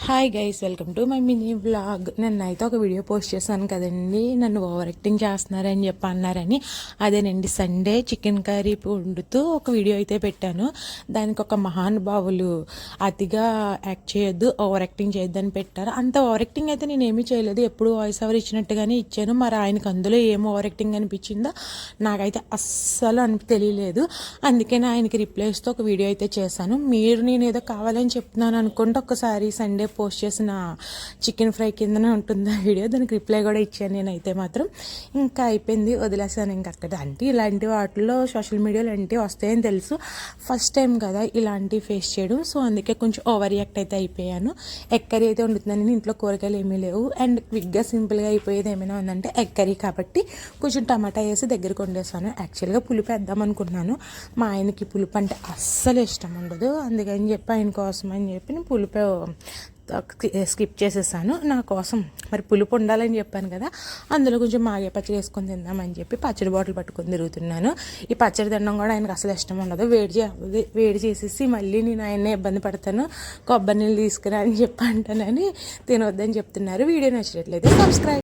Hi guys, welcome to my mini vlog. నిన్నైతే ఒక video post చేశాను కదండి, నన్ను ఓవర్ యాక్టింగ్ చేస్తున్నారని చెప్పి అన్నారని. అదేనండి, సండే చికెన్ కర్రీ వండుతూ ఒక వీడియో అయితే పెట్టాను. దానికి ఒక మహానుభావులు అతిగా యాక్ట్ చేయొద్దు, ఓవర్ యాక్టింగ్ చేయొద్దని పెట్టారు. అంత ఓవర్ యాక్టింగ్ అయితే నేను ఏమీ చేయలేదు, ఎప్పుడు వాయిస్ ఓవర్ ఇచ్చినట్టుగానే ఇచ్చాను. మరి ఆయనకు అందులో ఏం ఓవర్ యాక్టింగ్ అనిపించిందో నాకైతే అస్సలు తెలియలేదు. అందుకని ఆయనకి రిప్లై ఇస్తూ ఒక వీడియో అయితే చేశాను. మీరు నేను ఏదో కావాలని చెప్తున్నాను అనుకుంటే ఒకసారి సండే పోస్ట్ చేసిన చికెన్ ఫ్రై కిందనే ఉంటుంది ఆ వీడియో, దానికి రిప్లై కూడా ఇచ్చాను నేనైతే మాత్రం. ఇంకా అయిపోయింది, వదిలేసాను. ఇంకా అక్కడ అంటే ఇలాంటి వాటిల్లో సోషల్ మీడియాలో అంటే వస్తాయని తెలుసు, ఫస్ట్ టైం కదా ఇలాంటి ఫేస్ చేయడం. సో అందుకే కొంచెం ఓవర్ రియాక్ట్ అయితే అయిపోయాను. ఎగ్ కర్రీ అయితే వండుతున్నాను, ఇంట్లో కూరగాయలు ఏమీ లేవు. అండ్ క్విక్గా సింపుల్గా అయిపోయేది ఏమైనా ఉందంటే ఎగ్ కర్రీ కాబట్టి కొంచెం టమాటా వేసి దగ్గరకు వండేసాను. యాక్చువల్గా పులుపు వేద్దాం అనుకున్నాను, మా ఆయనకి పులుపు అంటే అస్సలు ఇష్టం ఉండదు. అందుకని చెప్పి ఆయన కోసం అని చెప్పి నేను పులుపు స్కిప్ చేసేసాను. నా కోసం మరి పులుపు ఉండాలని చెప్పాను కదా, అందులో కొంచెం మాగే పచ్చడి వేసుకొని తిందామని చెప్పి పచ్చడి బాటిల్ పట్టుకొని తిరుగుతున్నాను. ఈ పచ్చడి తినడం కూడా ఆయనకు అసలు ఇష్టం ఉండదు. వేడి చేసేసి మళ్ళీ నేను ఆయన్నే ఇబ్బంది పడతాను, కొబ్బరి నీళ్ళు తీసుకురా అని చెప్పి అంటానని తినొద్దని చెప్తున్నారు. వీడియో నచ్చినట్లయితే సబ్స్క్రైబ్.